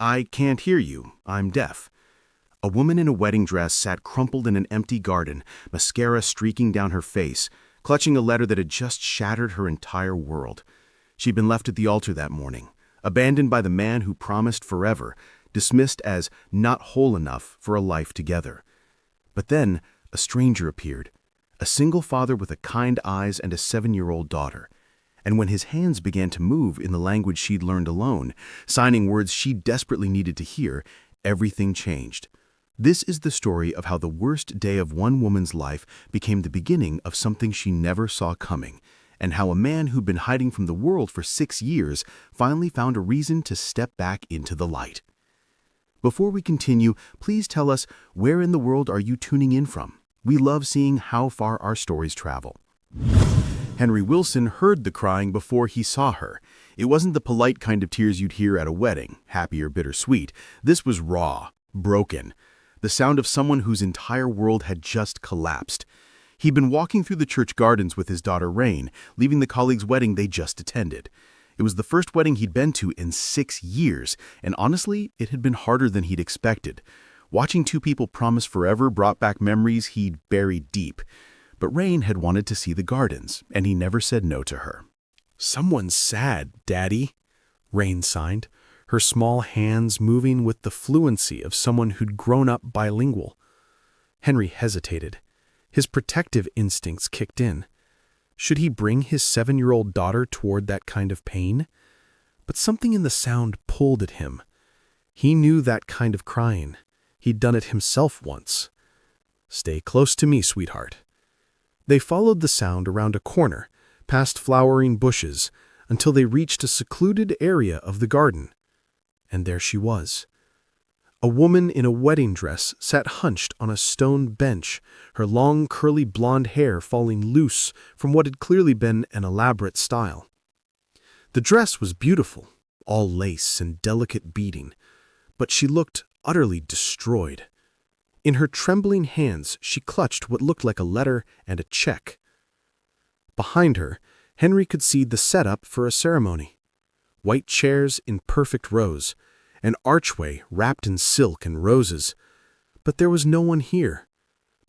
I can't hear you. I'm deaf. A woman in a wedding dress sat crumpled in an empty garden, mascara streaking down her face, clutching a letter that had just shattered her entire world. She'd been left at the altar that morning, abandoned by the man who promised forever, dismissed as not whole enough for a life together. But then a stranger appeared, a single father with kind eyes and a 7-year-old daughter. And when his hands began to move in the language she'd learned alone, signing words she desperately needed to hear, everything changed. This is the story of how the worst day of one woman's life became the beginning of something she never saw coming, and how a man who'd been hiding from the world for 6 years finally found a reason to step back into the light. Before we continue, please tell us, where in the world are you tuning in from? We love seeing how far our stories travel. Henry Wilson heard the crying before he saw her. It wasn't the polite kind of tears you'd hear at a wedding, happy or bittersweet. This was raw, broken. The sound of someone whose entire world had just collapsed. He'd been walking through the church gardens with his daughter Rain, leaving the colleague's wedding they just attended. It was the first wedding he'd been to in 6 years, and honestly, it had been harder than he'd expected. Watching two people promise forever brought back memories he'd buried deep. But Rain had wanted to see the gardens, and he never said no to her. "Someone's sad, Daddy," Rain signed, her small hands moving with the fluency of someone who'd grown up bilingual. Henry hesitated. His protective instincts kicked in. Should he bring his 7-year-old daughter toward that kind of pain? But something in the sound pulled at him. He knew that kind of crying. He'd done it himself once. "Stay close to me, sweetheart." They followed the sound around a corner, past flowering bushes, until they reached a secluded area of the garden. And there she was. A woman in a wedding dress sat hunched on a stone bench, her long curly blonde hair falling loose from what had clearly been an elaborate style. The dress was beautiful, all lace and delicate beading, but she looked utterly destroyed. In her trembling hands, she clutched what looked like a letter and a check. Behind her, Henry could see the setup for a ceremony. White chairs in perfect rows, an archway wrapped in silk and roses. But there was no one here.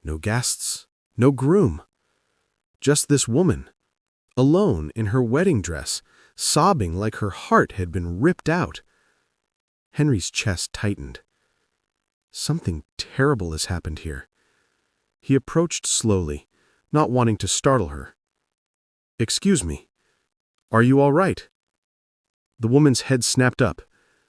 No guests, no groom. Just this woman, alone in her wedding dress, sobbing like her heart had been ripped out. Henry's chest tightened. Something terrible has happened here. He approached slowly, not wanting to startle her. "Excuse me, are you all right?" The woman's head snapped up.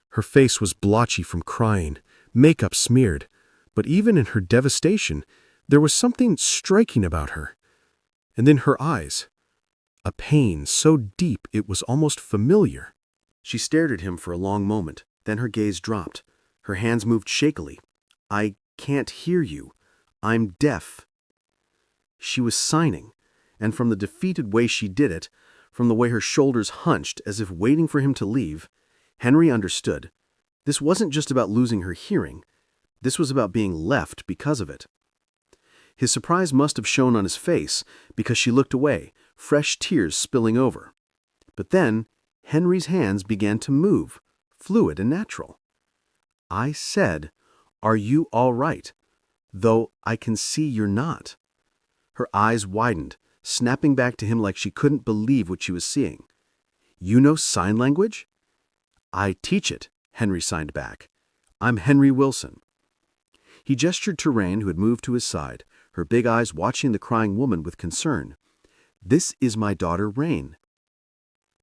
Her face was blotchy from crying, makeup smeared, but even in her devastation, there was something striking about her. And then her eyes, a pain so deep it was almost familiar. She stared at him for a long moment, then her gaze dropped. Her hands moved shakily. "I can't hear you. I'm deaf." She was signing, and from the defeated way she did it, from the way her shoulders hunched as if waiting for him to leave, Henry understood. This wasn't just about losing her hearing. This was about being left because of it. His surprise must have shown on his face because she looked away, fresh tears spilling over. But then Henry's hands began to move, fluid and natural. "I said, are you all right? Though I can see you're not." Her eyes widened, snapping back to him like she couldn't believe what she was seeing. "You know sign language?" "I teach it," Henry signed back. "I'm Henry Wilson." He gestured to Rain, who had moved to his side, her big eyes watching the crying woman with concern. "This is my daughter Rain."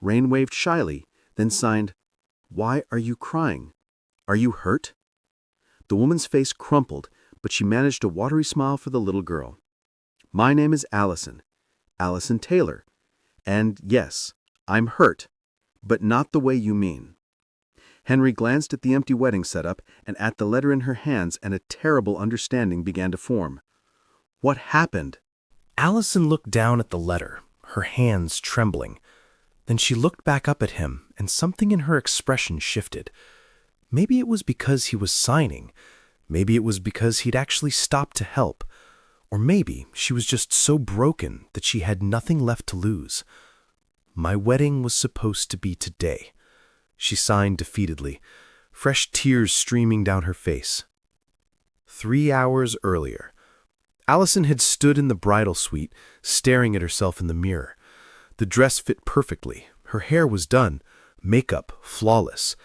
Rain waved shyly, then signed, "Why are you crying? Are you hurt?" The woman's face crumpled, but she managed a watery smile for the little girl. "My name is Allison Taylor, and yes, I'm hurt, but not the way you mean." Henry glanced at the empty wedding setup and at the letter in her hands, and a terrible understanding began to form. What happened? Allison looked down at the letter, her hands trembling. Then she looked back up at him, and something in her expression shifted. Maybe it was because he was signing. Maybe it was because he'd actually stopped to help. Or maybe she was just so broken that she had nothing left to lose. "My wedding was supposed to be today," she signed defeatedly. fresh tears streaming down her face. 3 hours earlier, Allison had stood in the bridal suite, staring at herself in the mirror. The dress fit perfectly. Her hair was done, makeup flawless.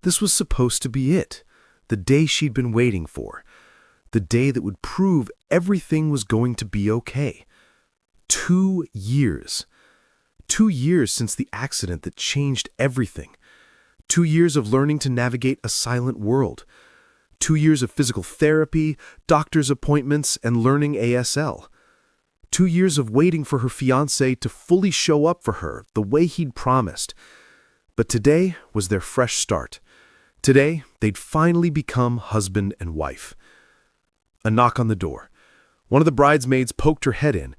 This was supposed to be it, the day she'd been waiting for, the day that would prove everything was going to be okay. 2 years. 2 years since the accident that changed everything. 2 years of learning to navigate a silent world. 2 years of physical therapy, doctor's appointments, and learning ASL. 2 years of waiting for her fiancé to fully show up for her the way he'd promised. But today was their fresh start. Today, they'd finally become husband and wife. A knock on the door. One of the bridesmaids poked her head in.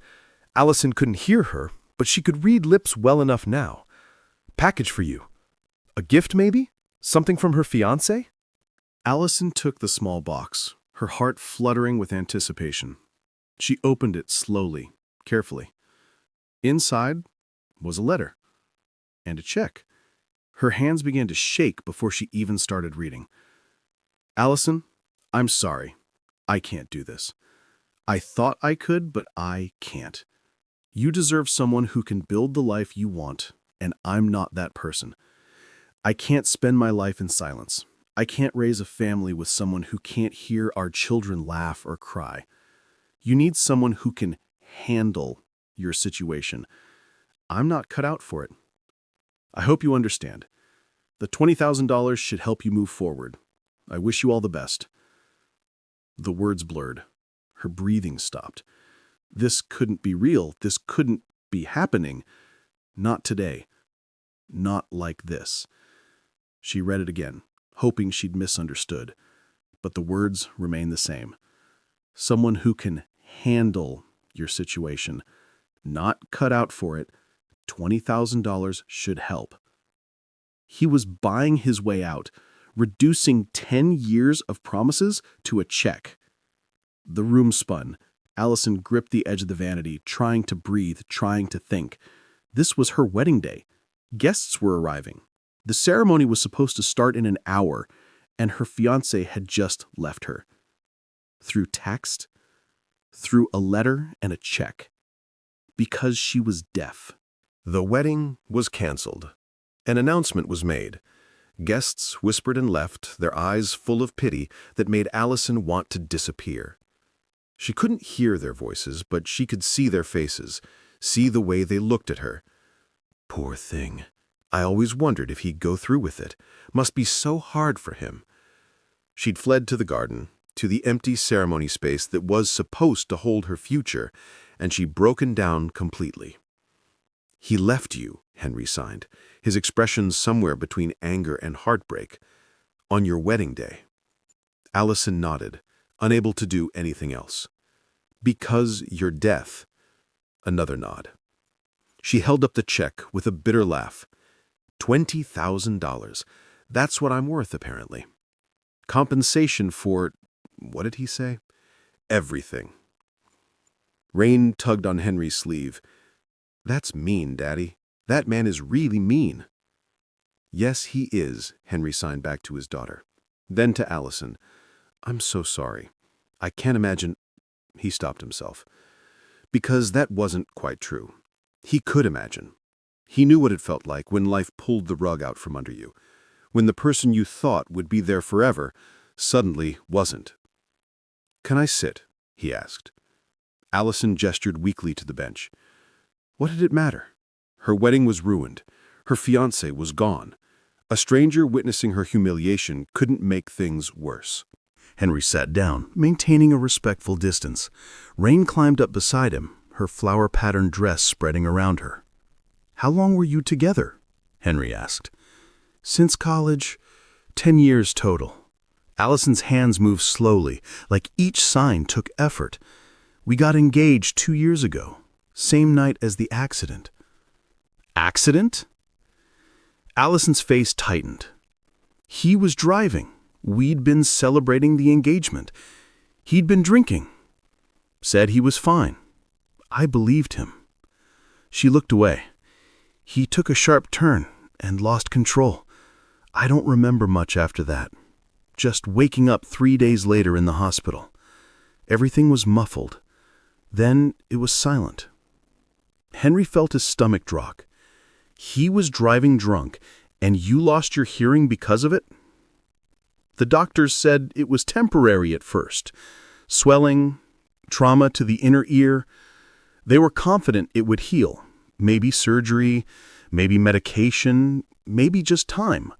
Allison couldn't hear her, but she could read lips well enough now. Package for you. A gift, maybe? Something from her fiancé? Allison took the small box, her heart fluttering with anticipation. She opened it slowly, carefully. Inside was a letter and a check. Her hands began to shake before she even started reading. Allison, I'm sorry. I can't do this. I thought I could, but I can't. You deserve someone who can build the life you want, and I'm not that person. I can't spend my life in silence. I can't raise a family with someone who can't hear our children laugh or cry. You need someone who can handle your situation. I'm not cut out for it. I hope you understand. The $20,000 should help you move forward. I wish you all the best. The words blurred. Her breathing stopped. This couldn't be real. This couldn't be happening. Not today. Not like this. She read it again, hoping she'd misunderstood. But the words remained the same. Someone who can handle your situation. Not cut out for it. $20,000 should help. He was buying his way out, reducing 10 years of promises to a check. The room spun. Allison gripped the edge of the vanity, trying to breathe, trying to think. This was her wedding day. Guests were arriving. The ceremony was supposed to start in an hour, and her fiancé had just left her. Through text, through a letter and a check. Because she was deaf. The wedding was canceled. An announcement was made. Guests whispered and left, their eyes full of pity that made Allison want to disappear. She couldn't hear their voices, but she could see their faces, see the way they looked at her. Poor thing. I always wondered if he'd go through with it. Must be so hard for him. She'd fled to the garden, to the empty ceremony space that was supposed to hold her future, and she'd broken down completely. He left you, Henry signed, his expression somewhere between anger and heartbreak. On your wedding day. Allison nodded, unable to do anything else. Because your death. Another nod. She held up the check with a bitter laugh. $20,000. That's what I'm worth, apparently. Compensation for, what did he say? Everything. Rain tugged on Henry's sleeve. That's mean, Daddy. That man is really mean. Yes, he is, Henry signed back to his daughter. Then to Allison. I'm so sorry. I can't imagine. He stopped himself. Because that wasn't quite true. He could imagine. He knew what it felt like when life pulled the rug out from under you. When the person you thought would be there forever suddenly wasn't. Can I sit? He asked. Allison gestured weakly to the bench. What did it matter? Her wedding was ruined. Her fiancé was gone. A stranger witnessing her humiliation couldn't make things worse. Henry sat down, maintaining a respectful distance. Rain climbed up beside him, her flower-patterned dress spreading around her. How long were you together? Henry asked. Since college, 10 years total. Allison's hands moved slowly, like each sign took effort. We got engaged 2 years ago, same night as the accident. Accident? Allison's face tightened. He was driving. We'd been celebrating the engagement. He'd been drinking. Said he was fine. I believed him. She looked away. He took a sharp turn and lost control. I don't remember much after that. Just waking up 3 days later in the hospital. Everything was muffled. Then it was silent. Henry felt his stomach drop. He was driving drunk, and you lost your hearing because of it? The doctors said it was temporary at first. Swelling, trauma to the inner ear. They were confident it would heal. Maybe surgery, maybe medication, maybe just time.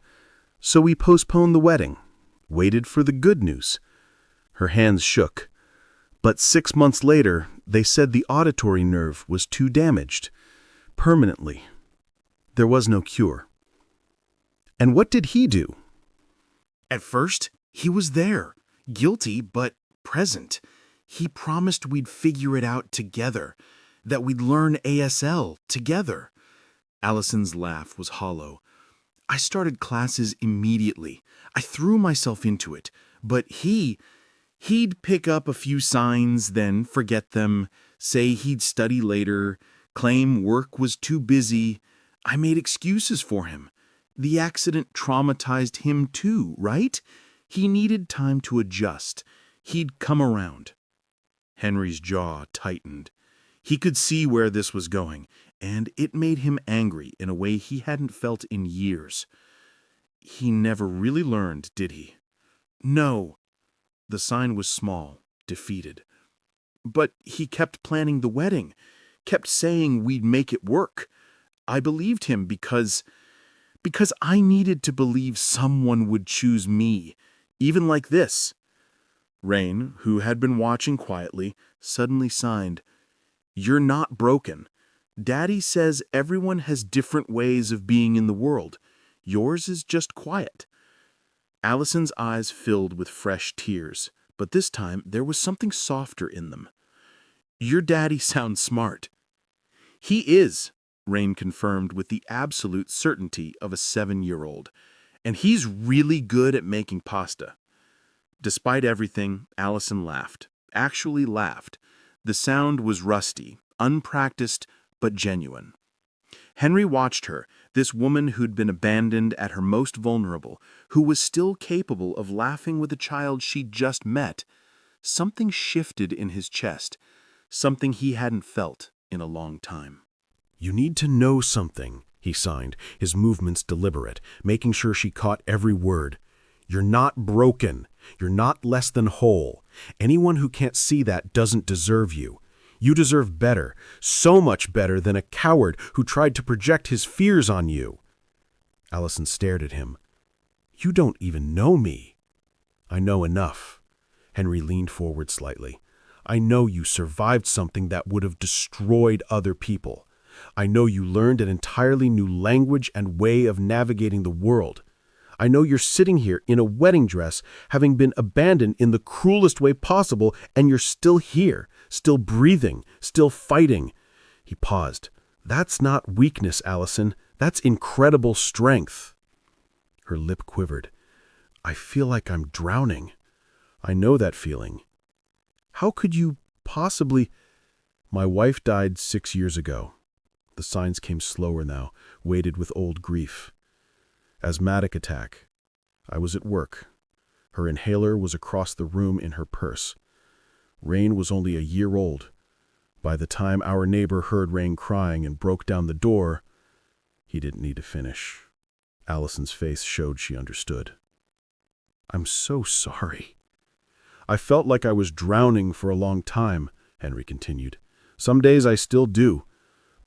So we postponed the wedding, waited for the good news. Her hands shook. But 6 months later, they said the auditory nerve was too damaged. Permanently. There was no cure. And what did he do? At first, he was there, guilty but present. He promised we'd figure it out together, that we'd learn ASL together. Allison's laugh was hollow. I started classes immediately. I threw myself into it, but he'd pick up a few signs, then forget them, say he'd study later, claim work was too busy. I made excuses for him. The accident traumatized him too, right? He needed time to adjust. He'd come around. Henry's jaw tightened. He could see where this was going, and it made him angry in a way he hadn't felt in years. He never really learned, did he? No. The sign was small, defeated. But he kept planning the wedding, kept saying we'd make it work. I believed him because I needed to believe someone would choose me, even like this. Rain, who had been watching quietly, suddenly signed. You're not broken. Daddy says everyone has different ways of being in the world. Yours is just quiet. Allison's eyes filled with fresh tears, but this time there was something softer in them. Your daddy sounds smart. He is, Rain confirmed with the absolute certainty of a 7-year-old. And he's really good at making pasta. Despite everything, Allison laughed. Actually laughed. The sound was rusty, unpracticed, but genuine. Henry watched her, this woman who'd been abandoned at her most vulnerable, who was still capable of laughing with a child she'd just met. Something shifted in his chest, something he hadn't felt in a long time. You need to know something, he signed, his movements deliberate, making sure she caught every word. You're not broken. You're not less than whole. Anyone who can't see that doesn't deserve you. You deserve better, so much better than a coward who tried to project his fears on you. Allison stared at him. You don't even know me. I know enough. Henry leaned forward slightly. I know you survived something that would have destroyed other people. I know you learned an entirely new language and way of navigating the world. I know you're sitting here in a wedding dress, having been abandoned in the cruelest way possible, and you're still here, still breathing, still fighting. He paused. That's not weakness, Allison. That's incredible strength. Her lip quivered. I feel like I'm drowning. I know that feeling. How could you possibly... My wife died 6 years ago. The signs came slower now, weighted with old grief. Asthmatic attack. I was at work. Her inhaler was across the room in her purse. Rain was only a year old. By the time our neighbor heard Rain crying and broke down the door, he didn't need to finish. Allison's face showed she understood. I'm so sorry. I felt like I was drowning for a long time, Henry continued. Some days I still do,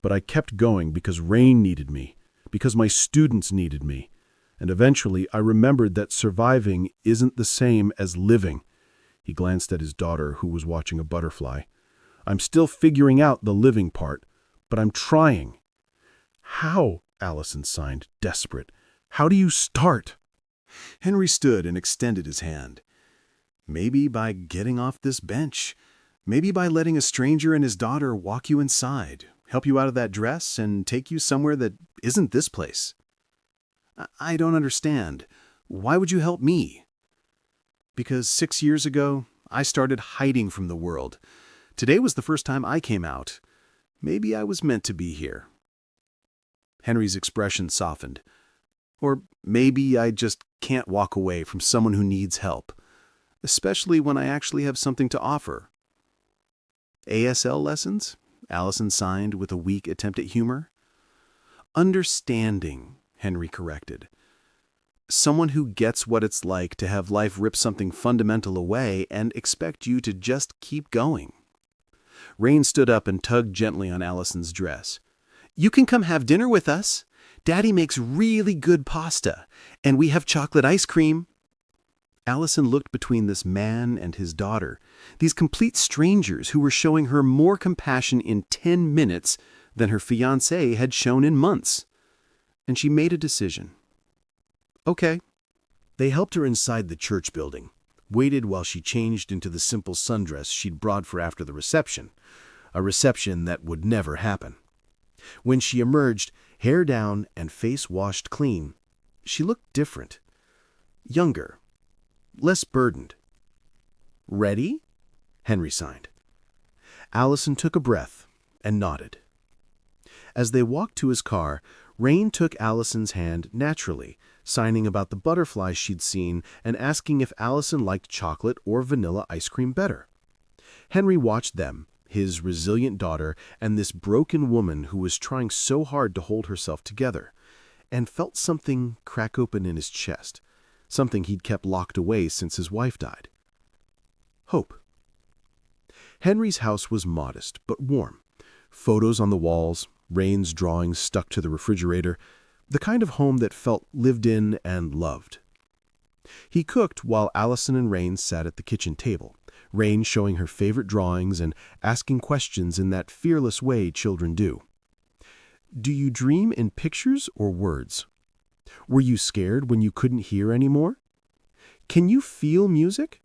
but I kept going because Rain needed me, because my students needed me. And eventually I remembered that surviving isn't the same as living. He glanced at his daughter, who was watching a butterfly. I'm still figuring out the living part, but I'm trying. How? Allison signed, desperate. How do you start? Henry stood and extended his hand. Maybe by getting off this bench. Maybe by letting a stranger and his daughter walk you inside, help you out of that dress, and take you somewhere that isn't this place. I don't understand. Why would you help me? Because 6 years ago, I started hiding from the world. Today was the first time I came out. Maybe I was meant to be here. Henry's expression softened. Or maybe I just can't walk away from someone who needs help, especially when I actually have something to offer. ASL lessons? Allison signed with a weak attempt at humor. Understanding, Henry corrected. Someone who gets what it's like to have life rip something fundamental away and expect you to just keep going. Rain stood up and tugged gently on Allison's dress. You can come have dinner with us. Daddy makes really good pasta, and we have chocolate ice cream. Allison looked between this man and his daughter, these complete strangers who were showing her more compassion in 10 minutes than her fiancé had shown in months. And she made a decision. Okay. They helped her inside the church building, waited while she changed into the simple sundress she'd brought for after the reception, a reception that would never happen. When she emerged, hair down and face washed clean, she looked different. Younger. Less burdened. Ready? Henry signed. Allison took a breath and nodded. As they walked to his car, Rain took Allison's hand naturally, signing about the butterflies she'd seen and asking if Allison liked chocolate or vanilla ice cream better. Henry watched them, his resilient daughter, and this broken woman who was trying so hard to hold herself together, and felt something crack open in his chest, something he'd kept locked away since his wife died. Hope. Henry's house was modest but warm. Photos on the walls, Rain's drawings stuck to the refrigerator, the kind of home that felt lived in and loved. He cooked while Allison and Rain sat at the kitchen table, Rain showing her favorite drawings and asking questions in that fearless way children do. Do you dream in pictures or words? Were you scared when you couldn't hear anymore? Can you feel music?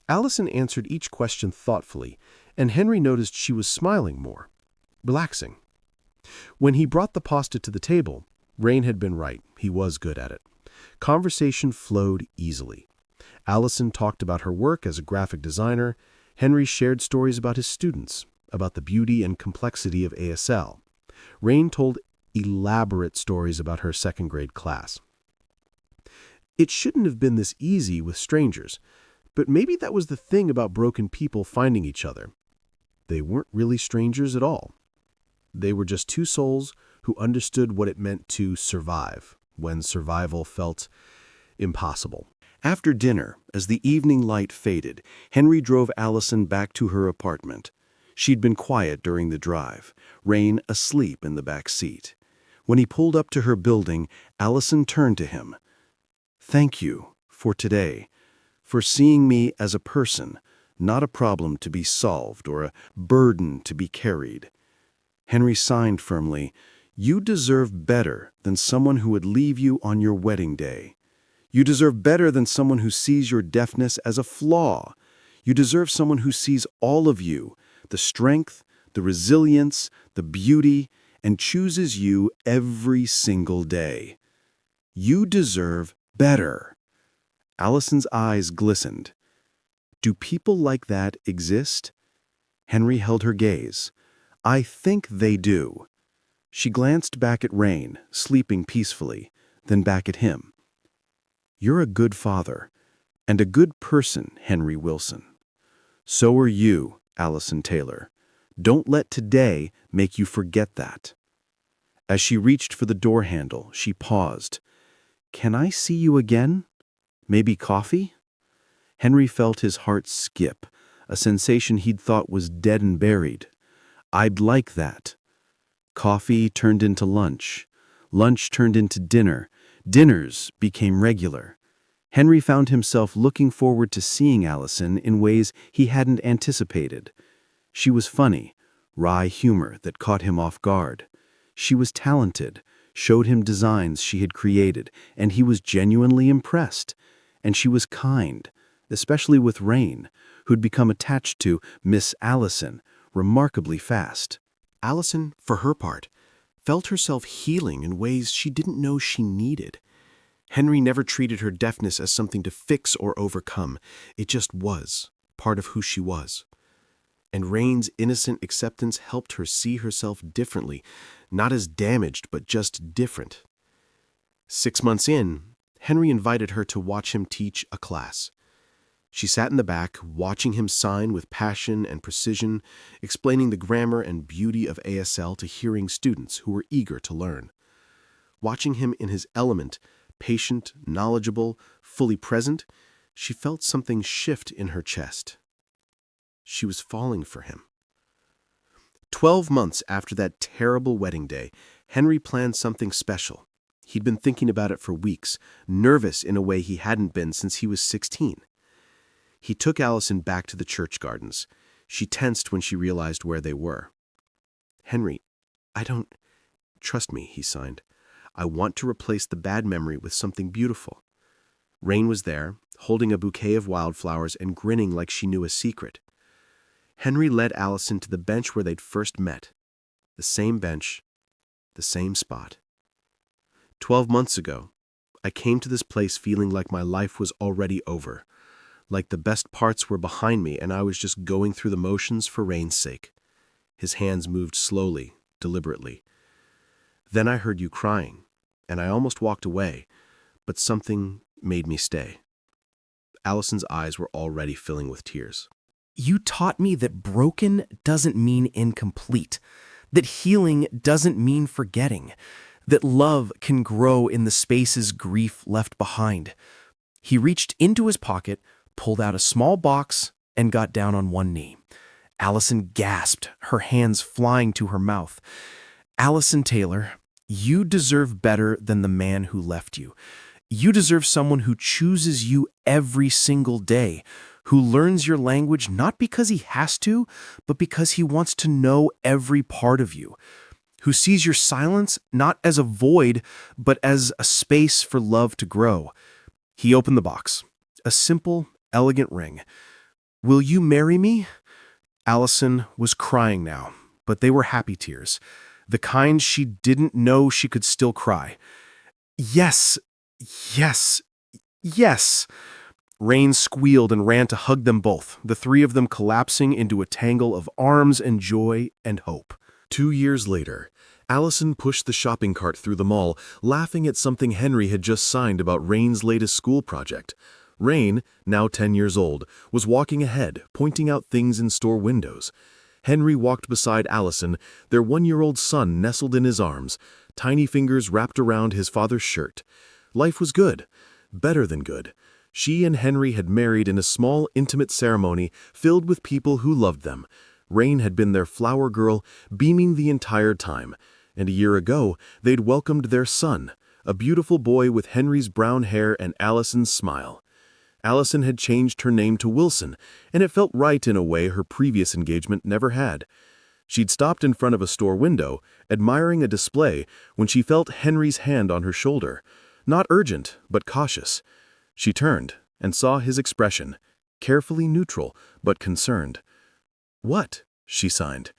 Allison answered each question thoughtfully, and Henry noticed she was smiling more, relaxing. When he brought the pasta to the table, Rain had been right. He was good at it. Conversation flowed easily. Allison talked about her work as a graphic designer. Henry shared stories about his students, about the beauty and complexity of ASL. Rain told elaborate stories about her second-grade class. It shouldn't have been this easy with strangers, but maybe that was the thing about broken people finding each other. They weren't really strangers at all. They were just two souls who understood what it meant to survive when survival felt impossible. After dinner, as the evening light faded, Henry drove Allison back to her apartment. She'd been quiet during the drive, Rain asleep in the back seat. When he pulled up to her building, Allison turned to him. Thank you for today, for seeing me as a person, not a problem to be solved or a burden to be carried. Henry signed firmly, You deserve better than someone who would leave you on your wedding day. You deserve better than someone who sees your deafness as a flaw. You deserve someone who sees all of you, the strength, the resilience, the beauty, and chooses you every single day. You deserve better. Allison's eyes glistened. Do people like that exist? Henry held her gaze. I think they do. She glanced back at Rain, sleeping peacefully, then back at him. You're a good father, and a good person, Henry Wilson. So are you, Allison Taylor. Don't let today make you forget that. As she reached for the door handle, she paused. Can I see you again? Maybe coffee? Henry felt his heart skip, a sensation he'd thought was dead and buried. I'd like that. Coffee turned into lunch. Lunch turned into dinner. Dinners became regular. Henry found himself looking forward to seeing Allison in ways he hadn't anticipated. She was funny, wry humor that caught him off guard. She was talented, showed him designs she had created, and he was genuinely impressed. And she was kind, especially with Rain, who'd become attached to Miss Allison remarkably fast. Allison, for her part, felt herself healing in ways she didn't know she needed. Henry never treated her deafness as something to fix or overcome. It just was, part of who she was. And Rain's innocent acceptance helped her see herself differently, not as damaged, but just different. 6 months in, Henry invited her to watch him teach a class. She sat in the back, watching him sign with passion and precision, explaining the grammar and beauty of ASL to hearing students who were eager to learn. Watching him in his element, patient, knowledgeable, fully present, she felt something shift in her chest. She was falling for him. 12 months after that terrible wedding day, Henry planned something special. He'd been thinking about it for weeks, nervous in a way he hadn't been since he was 16. He took Allison back to the church gardens. She tensed when she realized where they were. "Henry, I don't... Trust me," he signed. "I want to replace the bad memory with something beautiful." Rain was there, holding a bouquet of wildflowers and grinning like she knew a secret. Henry led Allison to the bench where they'd first met. The same bench, the same spot. 12 months ago, I came to this place feeling like my life was already over, like the best parts were behind me and I was just going through the motions for Rain's sake. His hands moved slowly, deliberately. Then I heard you crying, and I almost walked away, but something made me stay. Allison's eyes were already filling with tears. "You taught me that broken doesn't mean incomplete, that healing doesn't mean forgetting, that love can grow in the spaces grief left behind." He reached into his pocket, pulled out a small box, and got down on one knee. Allison gasped, her hands flying to her mouth. "Allison Taylor, you deserve better than the man who left you. You deserve someone who chooses you every single day, who learns your language not because he has to, but because he wants to know every part of you, who sees your silence not as a void, but as a space for love to grow." He opened the box, a simple, elegant ring. "Will you marry me?" Allison was crying now, but they were happy tears, the kind she didn't know she could still cry. "Yes, yes, yes." Rain squealed and ran to hug them both, the three of them collapsing into a tangle of arms and joy and hope. 2 years later, Allison pushed the shopping cart through the mall, laughing at something Henry had just signed about Rain's latest school project. Rain, now 10 years old, was walking ahead, pointing out things in store windows. Henry walked beside Allison, their 1-year-old son nestled in his arms, tiny fingers wrapped around his father's shirt. Life was good, better than good. She and Henry had married in a small, intimate ceremony filled with people who loved them. Rain had been their flower girl, beaming the entire time. And a year ago, they'd welcomed their son, a beautiful boy with Henry's brown hair and Allison's smile. Allison had changed her name to Wilson, and it felt right in a way her previous engagement never had. She'd stopped in front of a store window, admiring a display, when she felt Henry's hand on her shoulder. Not urgent, but cautious. She turned and saw his expression, carefully neutral, but concerned. "What?" she signed.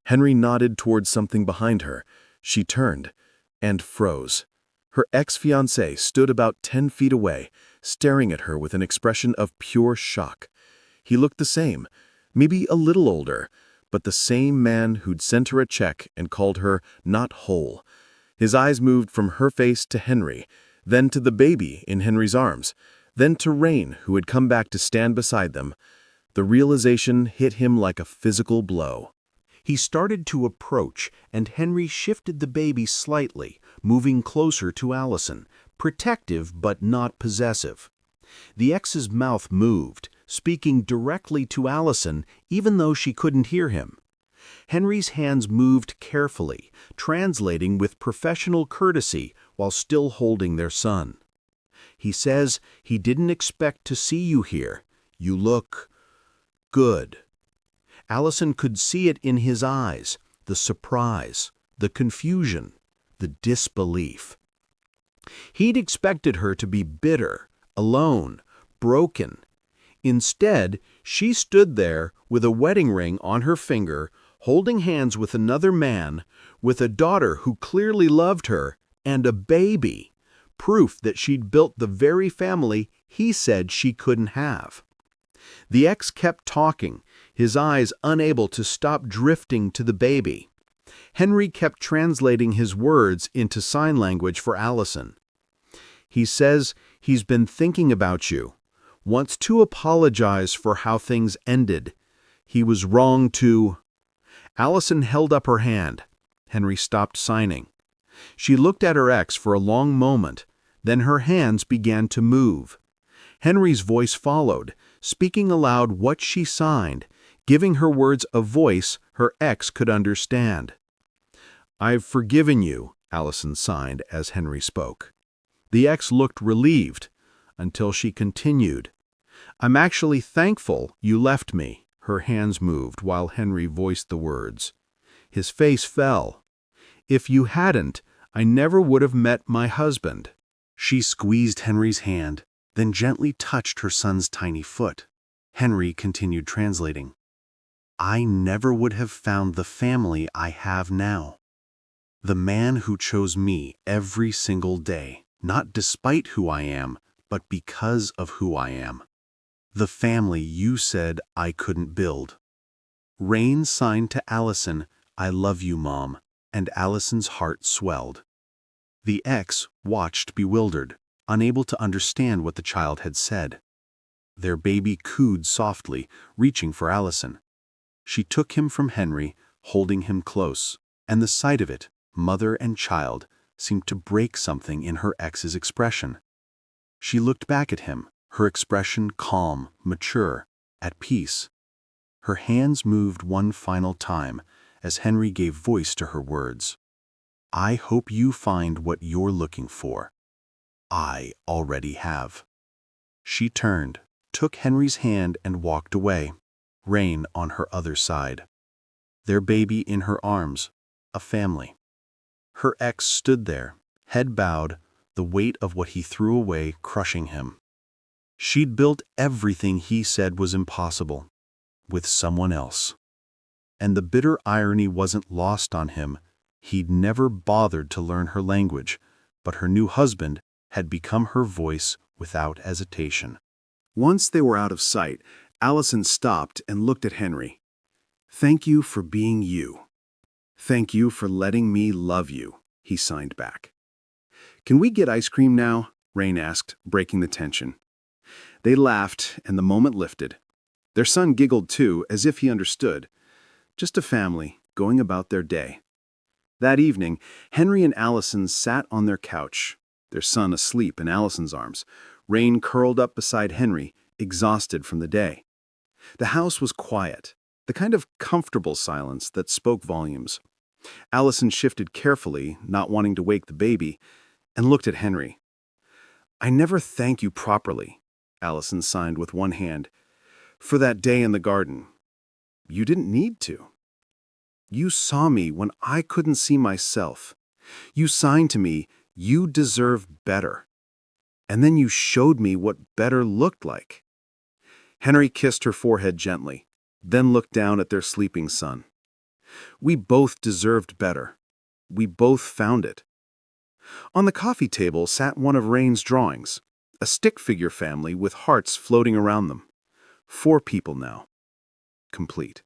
Henry nodded towards something behind her. She turned and froze. Her ex-fiancé stood about 10 feet away, staring at her with an expression of pure shock. He looked the same, maybe a little older, but the same man who'd sent her a check and called her not whole. His eyes moved from her face to Henry, then to the baby in Henry's arms, then to Rain, who had come back to stand beside them. The realization hit him like a physical blow. He started to approach, and Henry shifted the baby slightly, moving closer to Allison, protective but not possessive. The ex's mouth moved, speaking directly to Allison, even though she couldn't hear him. Henry's hands moved carefully, translating with professional courtesy while still holding their son. He says he didn't expect to see you here. You look good. Allison could see it in his eyes, the surprise, the confusion, the disbelief. He'd expected her to be bitter, alone, broken. Instead, she stood there with a wedding ring on her finger, holding hands with another man, with a daughter who clearly loved her, and a baby, proof that she'd built the very family he said she couldn't have. The ex kept talking, his eyes unable to stop drifting to the baby. Henry kept translating his words into sign language for Allison. He says he's been thinking about you, wants to apologize for how things ended. He was wrong to... Allison held up her hand. Henry stopped signing. She looked at her ex for a long moment, then her hands began to move. Henry's voice followed, speaking aloud what she signed, giving her words a voice her ex could understand. "I've forgiven you," Allison signed as Henry spoke. The ex looked relieved, until she continued. "I'm actually thankful you left me." Her hands moved while Henry voiced the words. His face fell. "If you hadn't, I never would have met my husband." She squeezed Henry's hand, then gently touched her son's tiny foot. Henry continued translating. "I never would have found the family I have now. The man who chose me every single day, not despite who I am, but because of who I am. The family you said I couldn't build." Rain signed to Allison, "I love you, Mom," and Allison's heart swelled. The ex watched bewildered, unable to understand what the child had said. Their baby cooed softly, reaching for Allison. She took him from Henry, holding him close, and the sight of it, mother and child, seemed to break something in her ex's expression. She looked back at him, her expression calm, mature, at peace. Her hands moved one final time as Henry gave voice to her words. "I hope you find what you're looking for. I already have." She turned, took Henry's hand and walked away, Rain on her other side. Their baby in her arms, a family. Her ex stood there, head bowed, the weight of what he threw away crushing him. She'd built everything he said was impossible, with someone else. And the bitter irony wasn't lost on him. He'd never bothered to learn her language, but her new husband had become her voice without hesitation. Once they were out of sight, Allison stopped and looked at Henry. "Thank you for being you. Thank you for letting me love you," he signed back. "Can we get ice cream now?" Rain asked, breaking the tension. They laughed, and the moment lifted. Their son giggled too, as if he understood. Just a family, going about their day. That evening, Henry and Allison sat on their couch, their son asleep in Allison's arms, Rain curled up beside Henry, exhausted from the day. The house was quiet, the kind of comfortable silence that spoke volumes. Allison shifted carefully, not wanting to wake the baby, and looked at Henry. "I never thank you properly," Allison signed with one hand, "for that day in the garden. You didn't need to. You saw me when I couldn't see myself. You signed to me, you deserve better. And then you showed me what better looked like." Henry kissed her forehead gently, then looked down at their sleeping son. "We both deserved better. We both found it." On the coffee table sat one of Rain's drawings, a stick figure family with hearts floating around them. 4 people now. Complete.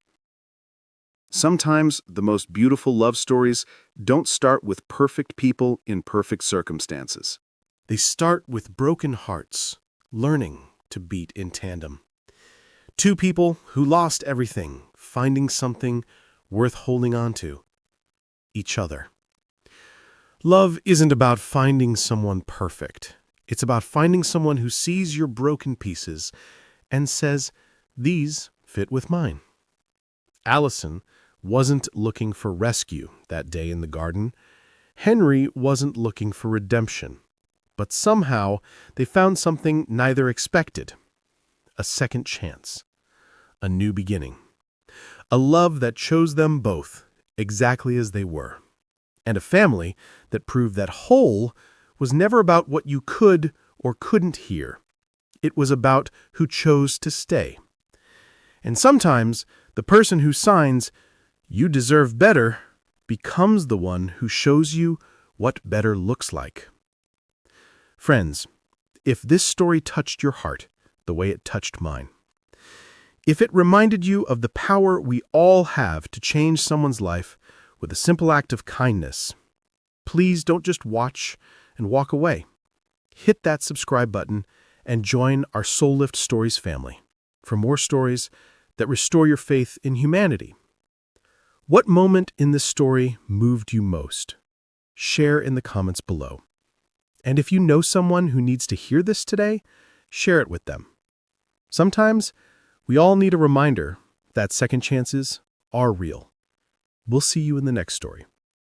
Sometimes the most beautiful love stories don't start with perfect people in perfect circumstances. They start with broken hearts, learning to beat in tandem. 2 people who lost everything, finding something worth holding on to. Each other. Love isn't about finding someone perfect. It's about finding someone who sees your broken pieces and says, "These fit with mine." Allison wasn't looking for rescue that day in the garden. Henry wasn't looking for redemption. But somehow they found something neither expected. A second chance. A new beginning. A love that chose them both exactly as they were. And a family that proved that whole was never about what you could or couldn't hear. It was about who chose to stay. And sometimes the person who signs, "You deserve better," becomes the one who shows you what better looks like. Friends, if this story touched your heart the way it touched mine, if it reminded you of the power we all have to change someone's life with a simple act of kindness, please don't just watch and walk away. hit that subscribe button and join our Soul Lift Stories family for more stories that restore your faith in humanity. What moment in this story moved you most? Share in the comments below. And if you know someone who needs to hear this today, share it with them. Sometimes we all need a reminder that second chances are real. We'll see you in the next story.